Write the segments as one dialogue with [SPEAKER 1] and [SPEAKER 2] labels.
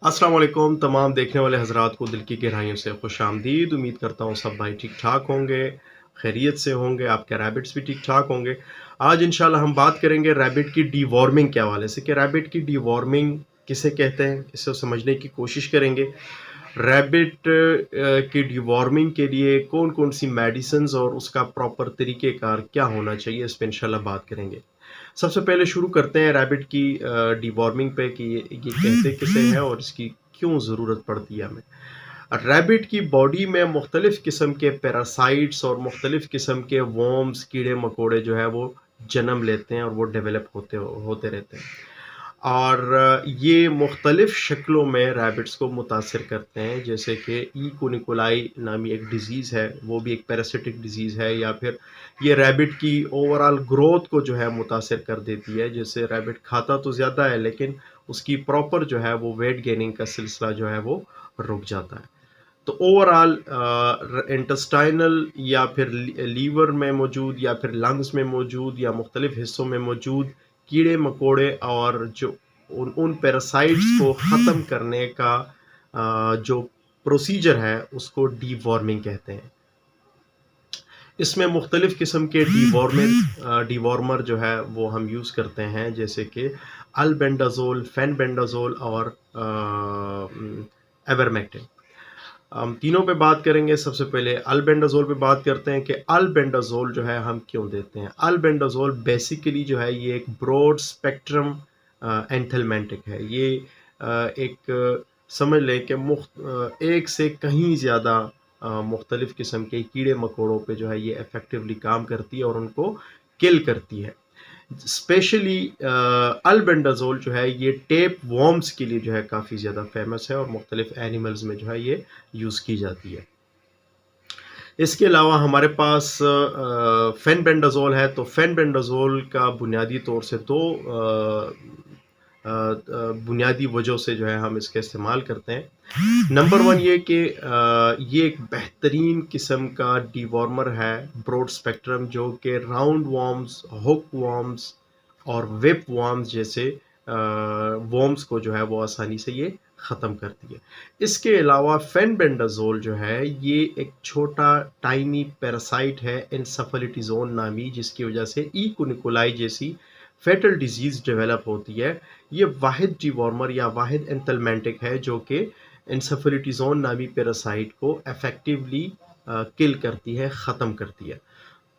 [SPEAKER 1] अस्सलाम वालेकुम तमाम देखने वाले हज़रात को दिल की गहराइयों से खुशामदीद। उम्मीद करता हूँ सब भाई ठीक-ठाक होंगे, खैरियत से होंगे, आपके रैबिट्स भी ठीक-ठाक होंगे। आज इंशाल्लाह हम बात करेंगे रैबिट की डीवॉर्मिंग के हवाले से कि रैबिट की डीवॉर्मिंग किसे कहते हैं, इसे समझने की कोशिश करेंगे। रैबिट की डीवॉर्मिंग के लिए कौन-कौन सी मेडिसिन्स और उसका प्रॉपर तरीक़ेकार क्या होना चाहिए, इस पे इंशाल्लाह बात करेंगे। सबसे पहले शुरू करते हैं रैबिट की डिवॉर्मिंग पे कि ये कहते किसे हैं और इसकी क्यों ज़रूरत पड़ती है हमें। रैबिट की बॉडी में मुख्तलिफ़ किस्म के पैरासाइट्स और मुख्तलिफ़ किस्म के वर्म्स, कीड़े-मकोड़े जो है वो जन्म लेते हैं और वो डेवलप होते रहते हैं। और ये मुख्तलिफ़ शक्लों में रैबिट्स को मुतासिर करते हैं, जैसे कि ई कोनिकुलाई नामी एक डिज़ीज़ है, वो भी एक पैरासिटिक डिज़ीज़ है, या फिर ये रैबिट की ओवरऑल ग्रोथ को जो है मुतासिर कर देती है। जैसे रैबिट खाता तो ज़्यादा है, लेकिन उसकी प्रॉपर जो है वो वेट गेनिंग का सिलसिला जो है वो रुक जाता है। तो ओवरऑल इंटेस्टाइनल या फिर लीवर में मौजूद या फिर लंग्स में मौजूद या मुख्तलिफ हिस्सों में मौजूद कीड़े-मकोड़े और जो उन पैरासाइट्स को ख़त्म करने का जो प्रोसीजर है, उसको डीवॉर्मिंग कहते हैं। इसमें मुख्तलिफ़ किस्म के डीवॉर्मर जो है वो हम यूज़ करते हैं, जैसे कि अल्बेंडाज़ोल, फेनबेंडाज़ोल और एवरमेक्टिन। हम तीनों पे बात करेंगे। सबसे पहले अल्बेंडाज़ोल पे बात करते हैं कि अल्बेंडाज़ोल जो है हम क्यों देते हैं। अल्बेंडाज़ोल बेसिकली जो है ये एक ब्रॉड स्पेक्ट्रम एंथेल्मेंटिक है। ये एक समझ लें कि एक से कहीं ज़्यादा मुख्तलिफ़ किस्म के कीड़े-मकोड़ों पे जो है ये इफ़ेक्टिवली काम करती है और उनको किल करती है। स्पेशली अल्बेंडाज़ोल जो है ये टेप वर्म्स के लिए जो है काफ़ी ज़्यादा फ़ेमस है और मुख्तलिफ़ एनिमल्स में जो है ये यूज़ की जाती है। इसके अलावा हमारे पास फेनबेंडाज़ोल है, तो फेनबेंडाज़ोल का बुनियादी तौर से 2 बुनियादी वजहों से जो है हम इसका इस्तेमाल करते हैं। नंबर 1 ये कि ये एक बेहतरीन किस्म का डिवॉर्मर है, ब्रॉड स्पेक्ट्रम, जो कि राउंड वर्म्स, हुक वर्म्स और वेब वर्म्स जैसे वर्म्स को जो है वो आसानी से ये ख़त्म करती है। इसके अलावा फेनबेंडाज़ोल जो है ये एक छोटा टाइनी पैरासाइट है एन्सेफेलिटिज़ोन नामी, जिसकी वजह से ई कोनिकुलाई जैसी फैटल डिजीज़ डेवलप होती है। ये वाहिद डिवॉर्मर या वाहिद एंथेल्मेंटिक है जो कि एन्सेफेलिटिज़ोन नामी पैरासाइट को इफ़ेक्टिवली किल करती है, ख़त्म करती है।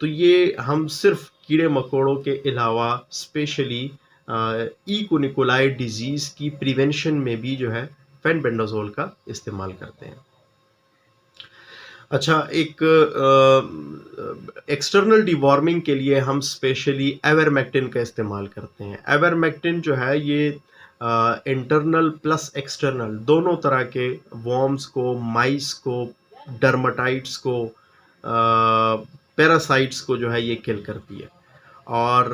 [SPEAKER 1] तो ये हम सिर्फ कीड़े-मकोड़ों के अलावा स्पेशली ई कोनिकुलाई डिज़ीज़ की प्रिवेंशन में भी जो है फेनबेंडाज़ोल का इस्तेमाल करते हैं। अच्छा, एक एक्सटर्नल डिवॉर्मिंग के लिए हम स्पेशली एवरमेक्टिन का इस्तेमाल करते हैं। एवरमेक्टिन जो है ये इंटरनल प्लस एक्सटर्नल दोनों तरह के वर्म्स को, माइस को, डर्मेटाइट्स को, पैरासाइट्स को जो है ये किल करती है। और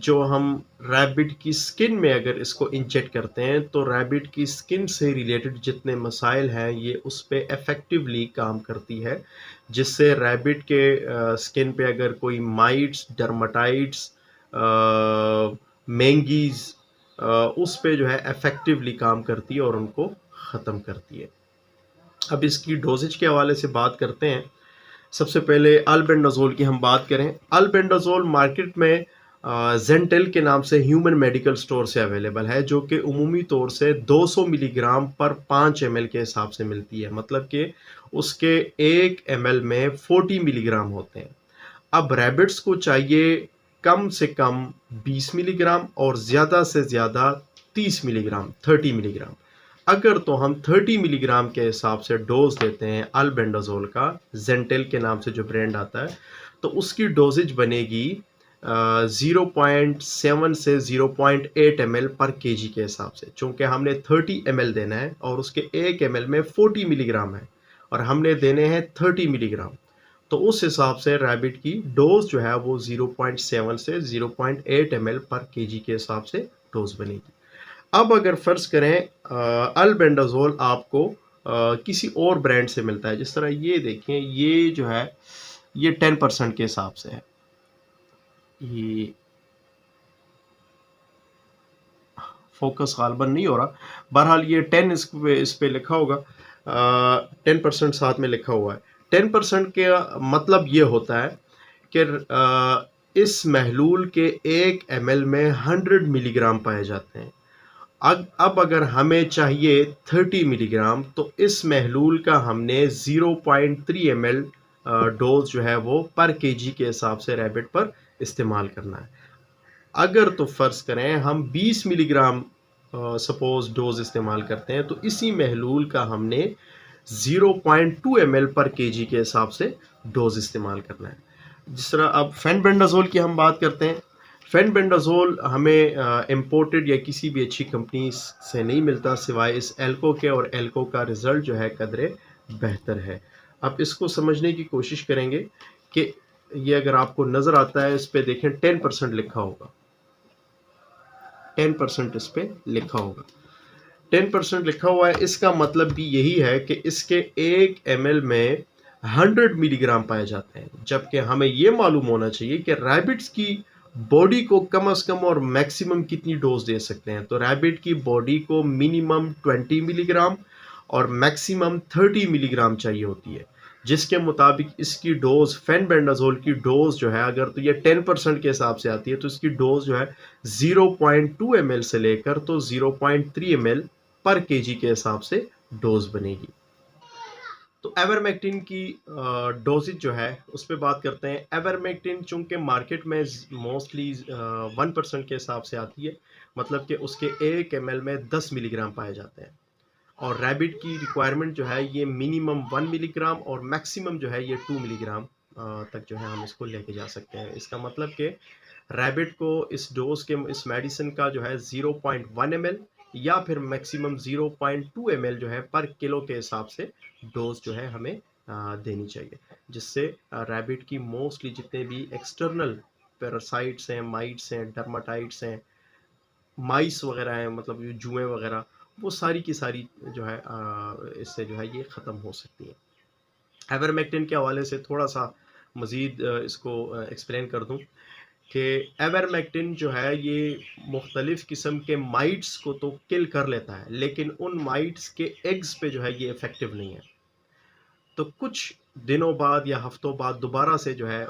[SPEAKER 1] जो हम रैबिट की स्किन में अगर इसको इंजेक्ट करते हैं, तो रैबिट की स्किन से रिलेटेड जितने मसाइल हैं ये उस पे इफ़ेक्टिवली काम करती है, जिससे रैबिट के स्किन पे अगर कोई माइट्स, डर्मेटाइट्स, मेंगीज़ उस पे जो है इफ़ेक्टिवली काम करती है और उनको ख़त्म करती है। अब इसकी डोज़ेज के हवाले से बात करते हैं। सबसे पहले अल्बेंडाज़ोल की हम बात करें। अल्बेंडाज़ोल मार्केट में ज़ेंटेल के नाम से ह्यूमन मेडिकल स्टोर से अवेलेबल है, जो कि उमूमी तौर से 200 मिलीग्राम पर 5 एमएल के हिसाब से मिलती है। मतलब कि उसके 1 एमएल में 40 मिलीग्राम होते हैं। अब रैबिट्स को चाहिए कम से कम 20 मिलीग्राम और ज़्यादा से ज़्यादा 30 मिलीग्राम, 30 मिलीग्राम। अगर तो हम 30 मिलीग्राम के हिसाब से डोज़ देते हैं अल्बेंडाज़ोल का, ज़ेंटेल के नाम से जो ब्रांड आता है, तो उसकी डोज़ेज बनेगी 0.7 से 0.8 एमएल पर केजी के हिसाब से। चूँकि हमने 30 एमएल देना है और उसके 1 एमएल में 40 मिलीग्राम है और हमने देने हैं 30 मिलीग्राम, तो उस हिसाब से रैबिट की डोज़ जो है वो 0.7 से 0.8 एमएल पर केजी के हिसाब से डोज़ बनेगी। अब अगर फ़र्ज़ करें अल्बेंडाज़ोल आपको किसी और ब्रांड से मिलता है, जिस तरह ये देखें, ये जो है ये 10% के हिसाब से है। ये फोकस गालबन नहीं हो रहा। बहरहाल ये 10 इस पे लिखा होगा, 10% साथ में लिखा हुआ है। 10% का मतलब ये होता है कि इस महलूल के 1 ml में 100 मिलीग्राम पाए जाते हैं। अब अगर हमें चाहिए 30 मिलीग्राम, तो इस महलूल का हमने 0.3 ml डोज जो है वो पर केजी के हिसाब से रैबिट पर इस्तेमाल करना है। अगर तो फ़र्ज़ करें हम 20 मिलीग्राम सपोज़ डोज़ इस्तेमाल करते हैं, तो इसी महलूल का हमने 0.2 ml पर केजी के हिसाब से डोज़ इस्तेमाल करना है। जिस तरह अब फेनबेंडाज़ोल की हम बात करते हैं। फेनबेंडाज़ोल हमें इम्पोर्टेड या किसी भी अच्छी कंपनी से नहीं मिलता, सिवाय इस एल्को के, और एल्को का रिज़ल्ट जो है कदरे बेहतर है। अब इसको समझने की कोशिश करेंगे कि ये अगर आपको नज़र आता है, इस पे देखें 10% लिखा होगा, 10% इस पे लिखा होगा, 10% लिखा हुआ है। इसका मतलब भी यही है कि इसके 1 ml में 100 मिलीग्राम पाए जाते हैं, जबकि हमें ये मालूम होना चाहिए कि रैबिट्स की बॉडी को कम से कम और मैक्सिमम कितनी डोज दे सकते हैं। तो रैबिट की बॉडी को मिनिमम 20 मिलीग्राम और मैक्सिमम 30 मिलीग्राम चाहिए होती है, जिसके मुताबिक इसकी डोज, फेनबेंडाजोल की डोज जो है, अगर तो ये 10% के हिसाब से आती है, तो इसकी डोज जो है 0.2 ml से लेकर तो 0.3 ml पर केजी के हिसाब से डोज बनेगी। तो एवरमेक्टिन की डोजेज जो है उस पर बात करते हैं। एवरमेक्टिन चूंकि मार्केट में मोस्टली 1% के हिसाब से आती है, मतलब कि उसके 1 ml में 10 मिलीग्राम पाए जाते हैं, और रैबिट की रिक्वायरमेंट जो है ये मिनिमम 1 मिलीग्राम और मैक्सिमम जो है ये 2 मिलीग्राम तक जो है हम इसको लेके जा सकते हैं। इसका मतलब कि रैबिट को इस डोज के, इस मेडिसिन का जो है 0.1 ml या फिर मैक्सिमम 0.2 ml जो है पर किलो के हिसाब से डोज जो है हमें देनी चाहिए, जिससे रैबिट की मोस्टली जितने भी एक्सटर्नल पैरासाइट्स हैं, माइट्स हैं, डर्माटाइट्स हैं, माइस वगैरह हैं, मतलब ये जुएँ वगैरह, वो सारी की सारी जो है इससे जो है ये ख़त्म हो सकती हैं। एवरमेक्टिन के हवाले से थोड़ा-सा मज़ीद इसको एक्सप्लेन कर दूँ कि एवरमेक्टिन जो है ये मुख्तलिफ़ किस्म के माइट्स को तो किल कर लेता है, लेकिन उन माइट्स के एग्स पे जो है ये इफ़ेक्टिव नहीं है। तो कुछ दिनों बाद या हफ्तों बाद दोबारा से जो है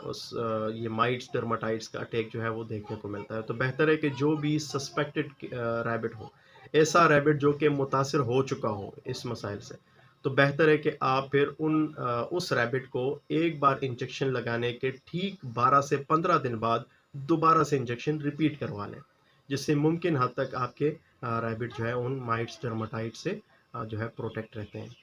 [SPEAKER 1] ये माइट्स, डर्माटाइट्स का अटैक जो है वो देखने को मिलता है। तो बेहतर है कि जो भी सस्पेक्टेड रैबिट हो, ऐसा रैबिट जो कि मुतासिर हो चुका हो इस मसाइल से, तो बेहतर है कि आप फिर उस रैबिट को एक बार इंजेक्शन लगाने के ठीक 12 से 15 दिन बाद दोबारा से इंजेक्शन रिपीट करवा लें, जिससे मुमकिन हद तक आपके रैबिट जो है उन माइट्स, डर्माटाइट से जो है प्रोटेक्ट रहते हैं।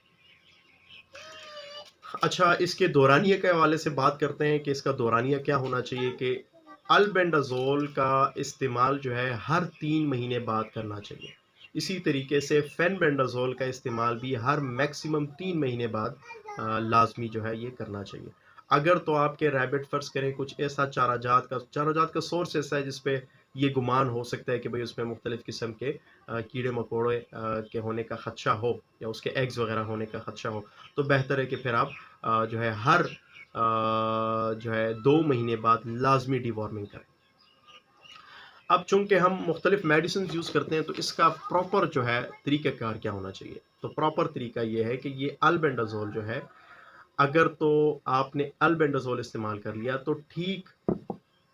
[SPEAKER 1] अच्छा, इसके दौरानिये के हवाले से बात करते हैं कि इसका दौरानिया क्या होना चाहिए कि अल्बेंडाज़ोल का इस्तेमाल जो है हर 3 महीने बाद करना चाहिए। इसी तरीके से फेनबेंडाज़ोल का इस्तेमाल भी हर मैक्सिमम 3 महीने बाद लाज़मी जो है ये करना चाहिए। अगर तो आपके रैबिट फ़र्ज़ करें कुछ ऐसा चाराजात का सोर्स ऐसा है जिस पे ये गुमान हो सकता है कि भई उसमें मुख्तलिफ़ किस्म के कीड़े-मकोड़े के होने का ख़दशा हो, या उसके एग्स वग़ैरह होने का ख़दशा हो, तो बेहतर है कि फिर आप जो है हर जो है 2 महीने बाद लाज़मी डिवॉर्मिंग करें। अब चूँकि हम मुख्तलिफ़ मेडिसिन्स यूज़ करते हैं, तो इसका प्रॉपर जो है तरीक़ाकार क्या होना चाहिए? तो प्रॉपर तरीका ये है कि ये अल्बेंडाज़ोल जो है, अगर तो आपने अल्बेंडाज़ोल इस्तेमाल कर लिया, तो ठीक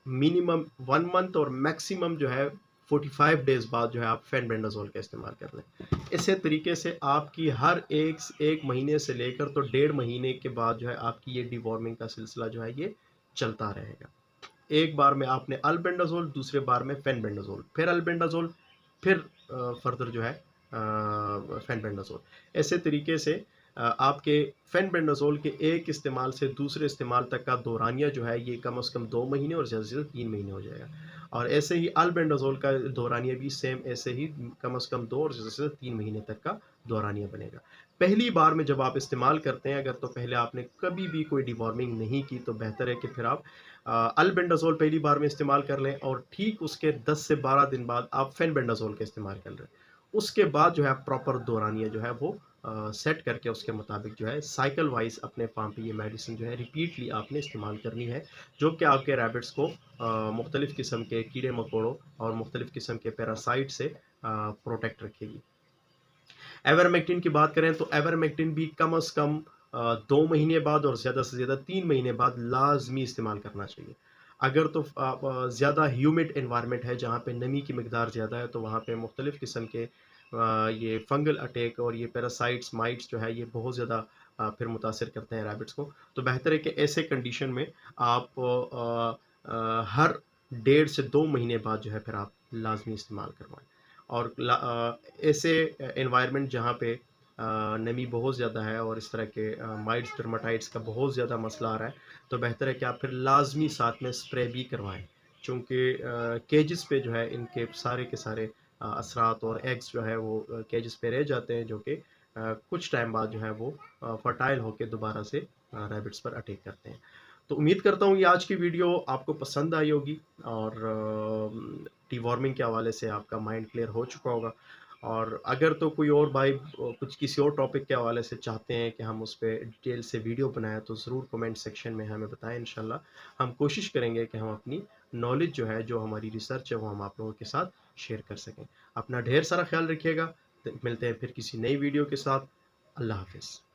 [SPEAKER 1] मिनिमम 1 मंथ और मैक्सिमम जो है 45 डेज़ बाद जो है आप फेनबेंडाज़ोल का इस्तेमाल कर लें। इसी तरीके से आपकी हर 1 महीने से लेकर तो 1.5 महीने के बाद जो है आपकी ये डिवॉर्मिंग का सिलसिला जो है ये चलता रहेगा। एक बार में आपने अल्बेंडाज़ोल, दूसरे बार में फेनबेंडाज़ोल, फिर अल्बेंडाज़ोल, फिर फर्दर जो है फेनबेंडाज़ोल। ऐसे तरीके से आपके फेनबेंडाज़ोल के एक इस्तेमाल से दूसरे इस्तेमाल तक का दौरानिया जो है ये कम से कम 2 महीने और ज़्यादा से ज़्यादा 3 महीने हो जाएगा। और ऐसे ही अल्बेंडाज़ोल का दौरानिया भी सेम ऐसे ही कम से कम 2 और ज़्यादा से ज़्यादा 3 महीने तक का दौरानिया बनेगा। पहली बार में जब आप इस्तेमाल करते हैं, अगर तो पहले आपने कभी भी कोई डिवॉर्मिंग नहीं की, तो बेहतर है कि फिर आप अल्बेंडाज़ोल पहली बार में इस्तेमाल कर लें, और ठीक उसके 10 से 12 दिन बाद आप फेनबेंडाज़ोल का इस्तेमाल कर लें। उसके बाद जो है प्रॉपर दौरानिया जो है वो सेट करके उसके मुताबिक जो है साइकिल वाइज़ अपने फार्म पे ये मेडिसिन जो है रिपीटली आपने इस्तेमाल करनी है, जो कि आपके रैबिट्स को मुख्तलिफ़ किस्म के कीड़े-मकोड़ों और मुख्तलिफ़ किस्म के पैरासाइट से प्रोटेक्ट रखेगी। आइवरमेक्टिन की बात करें तो आइवरमेक्टिन भी कम से कम 2 महीने बाद और ज़्यादा से ज़्यादा 3 महीने बाद लाज़मी इस्तेमाल करना चाहिए। अगर तो आप ज़्यादा ह्यूमिड एनवायरनमेंट है जहाँ पे नमी की मिकदार ज़्यादा है तो वहाँ पे मुख्तलिफ़ किस्म के ये फंगल अटैक और ये पैरासाइट्स, माइट्स जो है ये बहुत ज़्यादा फिर मुतासिर करते हैं रैबिट्स को। तो बेहतर है कि ऐसे कंडीशन में आप हर डेढ़ से 2 महीने बाद जो है फिर आप लाज़मी इस्तेमाल करवाएँ। और ऐसे एनवायरनमेंट जहाँ पे नमी बहुत ज़्यादा है और इस तरह के माइट्स, डर्माटाइट्स का बहुत ज़्यादा मसला आ रहा है, तो बेहतर है कि आप फिर लाज़मी साथ में स्प्रे भी करवाएँ। चूँकि केजेस पे जो है इनके सारे के सारे असरात और एग्स जो है वो केजेस पे रह जाते हैं, जो कि कुछ टाइम बाद जो है वो फर्टाइल होके दोबारा से रैबिट्स पर अटैक करते हैं। तो उम्मीद करता हूँ ये आज की वीडियो आपको पसंद आई होगी और डिवॉर्मिंग के हवाले से आपका माइंड क्लियर हो चुका होगा। और अगर तो कोई और भाई कुछ किसी और टॉपिक के हवाले से चाहते हैं कि हम उस पे डिटेल से वीडियो बनाएँ तो ज़रूर कमेंट सेक्शन में हमें बताएँ इंशाल्लाह। हम कोशिश करेंगे कि हम अपनी नॉलेज जो है, जो हमारी रिसर्च है वो हम आप लोगों के साथ शेयर कर सकें। अपना ढेर सारा ख़्याल रखिएगा। त मिलते हैं फिर किसी नई वीडियो के साथ। अल्लाह हाफ़िज़।